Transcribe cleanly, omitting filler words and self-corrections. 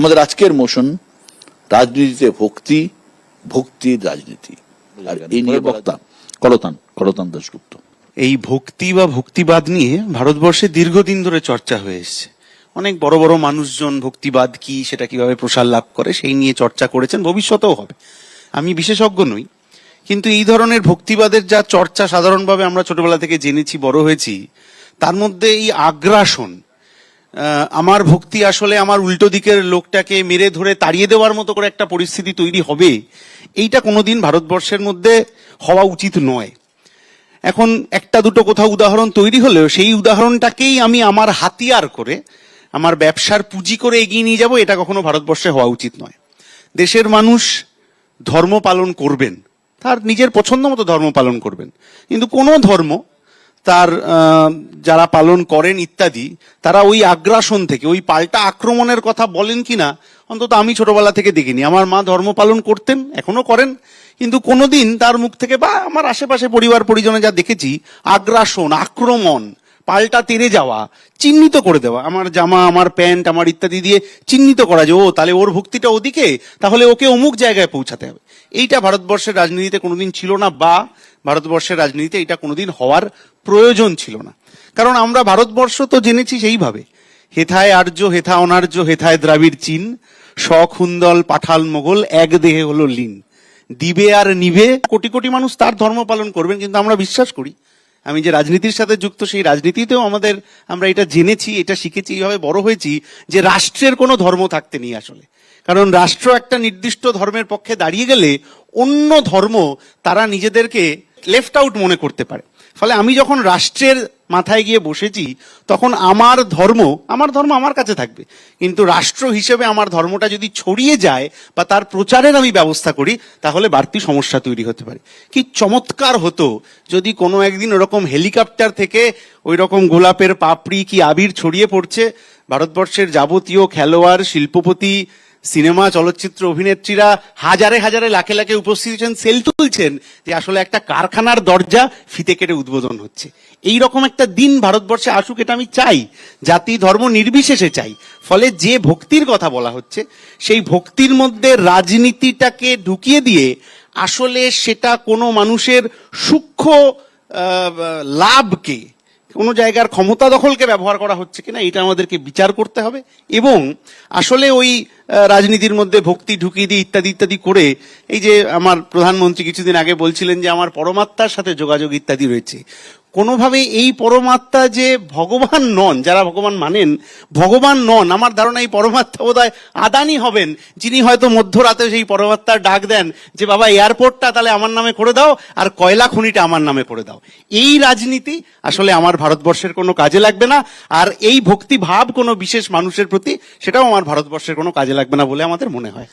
আমাদের আজকের মোশন রাজনীতিতে ভক্তি, ভক্তির রাজনীতি। আর এই নিয়ে বক্তা কলতান দাশগুপ্ত। এই ভক্তি বা ভক্তিবাদ নিয়ে ভারতবর্ষে দীর্ঘদিন ধরে চর্চা হয়ে এসছে। অনেক বড় বড় মানুষজন ভক্তিবাদ কি, সেটা কিভাবে প্রসার লাভ করে, সেই নিয়ে চর্চা করেছেন, ভবিষ্যতেও হবে। আমি বিশেষজ্ঞ নই, কিন্তু এই ধরনের ভক্তিবাদের যা চর্চা সাধারণভাবে আমরা ছোটবেলা থেকে জেনেছি, বড় হয়েছি, তার মধ্যে এই আগ্রাসন, আমার ভক্তি আসলে আমার উল্টো দিকের লোকটাকে মেরে ধরে তাড়িয়ে দেওয়ার মতো করে একটা পরিস্থিতি তৈরি হবে, এইটা কোনোদিন ভারতবর্ষের মধ্যে হওয়া উচিত নয়। এখন একটা দুটো কোথাও উদাহরণ তৈরি হলেও সেই উদাহরণটাকেই আমি আমার হাতিয়ার করে, আমার ব্যবসার পুঁজি করে এগিয়ে নিয়ে যাব, এটা কখনো ভারতবর্ষে হওয়া উচিত নয়। দেশের মানুষ ধর্ম পালন করবেন, তার নিজের পছন্দ মতো ধর্ম পালন করবেন, কিন্তু কোনো ধর্ম তার যারা পালন করেন ইত্যাদি, তারা ওই আগ্রাসন থেকে, ওই পাল্টা আক্রমণের কথা বলেন কিনা অন্তত আমি ছোটবেলা থেকে দেখিনি। আমার মা ধর্ম পালন করতেন, এখনো করেন, কিন্তু কোনোদিন তার মুখ থেকে বা আমার আশেপাশে পরিবার পরিজনে যা দেখেছি, আগ্রাসন, আক্রমণ, পাল্টা তেড়ে যাওয়া, চিহ্নিত করে দেওয়া, আমার জামা, আমার প্যান্ট, আমার ইত্যাদি দিয়ে চিহ্নিত করা যে ও তাহলে ওর ভক্তিটা ওদিকে, তাহলে ওকে অমুক জায়গায় পৌঁছাতে হবে। এইটা ভারতবর্ষের রাজনীতিতে কোনোদিন ছিল না, বা ভারতবর্ষের রাজনীতিতে এটা কোনোদিন হওয়ার প্রয়োজন ছিল না। কারণ আমরা ভারতবর্ষ তো জেনেছি সেইভাবে, হেথায় আর্য, হেথা অনার্য, হেথায় দ্রাবিড় চীন, সখুন্দল পাঠাল মোগল, এক দেহে হলো লীন। দিবে আর নিবে, কোটি কোটি মানুষ তার ধর্ম পালন করবেন, কিন্তু আমরা বিশ্বাস করি, আমি যে রাজনীতির সাথে যুক্ত, সেই রাজনীতিতেও আমরা এটা জেনেছি, এটা শিখেছি, এইভাবে বড় হয়েছি যে রাষ্ট্রের কোনো ধর্ম থাকতে নেই আসলে। কারণ রাষ্ট্র একটা নির্দিষ্ট ধর্মের পক্ষে দাঁড়িয়ে গেলে অন্য ধর্ম তারা নিজেদেরকে লেফট আউট মনে করতে পারে। ফলে আমি যখন রাষ্ট্রের মাথায় গিয়ে বসেছি, তখন আমার ধর্ম আমার কাছে থাকবে, কিন্তু রাষ্ট্র হিসেবে আমার ধর্মটা যদি ছড়িয়ে যায় বা তার প্রচারের আমি ব্যবস্থা করি, তাহলে বাড়তি সমস্যা তৈরি হতে পারে। কি চমৎকার হতো যদি কোনো একদিন ওরকম হেলিকপ্টার থেকে ওই রকম গোলাপের পাপড়ি কি আবির ছড়িয়ে পড়ছে, ভারতবর্ষের যাবতীয় খেলোয়াড়, শিল্পপতি, সিনেমা চলচ্চিত্র অভিনেত্রীরা হাজারে হাজারে লাখে লাখে উপস্থিত হচ্ছেন, সেল তুলছেন, যে আসলে একটা কারখানার দরজা ফিতে কেটে উদ্বোধন হচ্ছে। এই রকম একটা দিন ভারতবর্ষে আসুক, এটা আমি চাই, জাতি ধর্ম নির্বিশেষে চাই। ফলে যে ভক্তির কথা বলা হচ্ছে, সেই ভক্তির মধ্যে রাজনীতিটাকে ঢুকিয়ে দিয়ে আসলে সেটা কোনো মানুষের সূক্ষ্ম লাভকে, কোনো জায়গার ক্ষমতা দখলকে ব্যবহার করা হচ্ছে কিনা, এটা আমাদেরকে বিচার করতে হবে। এবং আসলে ওই রাজনীতির মধ্যে ভক্তি ঢুকিয়ে দিয়ে ইত্যাদি ইত্যাদি করে, এই যে আমার প্রধানমন্ত্রী কিছুদিন আগে বলছিলেন যে আমার পরমাত্মার সাথে যোগাযোগ ইত্যাদি রয়েছে, কোনোভাবে এই পরমাত্মা যে ভগবান নন, যারা ভগবান মানেন ভগবান নন, আমার ধারণা এই পরমাত্মা বোধহয় আদানি হবেন, যিনি হয়তো মধ্যরাতে সেই পরমাত্মার ডাক দেন যে বাবা এয়ারপোর্টটা তাহলে আমার নামে করে দাও, আর কয়লা খনিটা আমার নামে করে দাও। এই রাজনীতি আসলে আমার ভারতবর্ষের কোনো কাজে লাগবে না, আর এই ভক্তি ভাব কোনো বিশেষ মানুষের প্রতি, সেটাও আমার ভারতবর্ষের কোনো কাজে লাগবে না বলে আমাদের মনে হয়।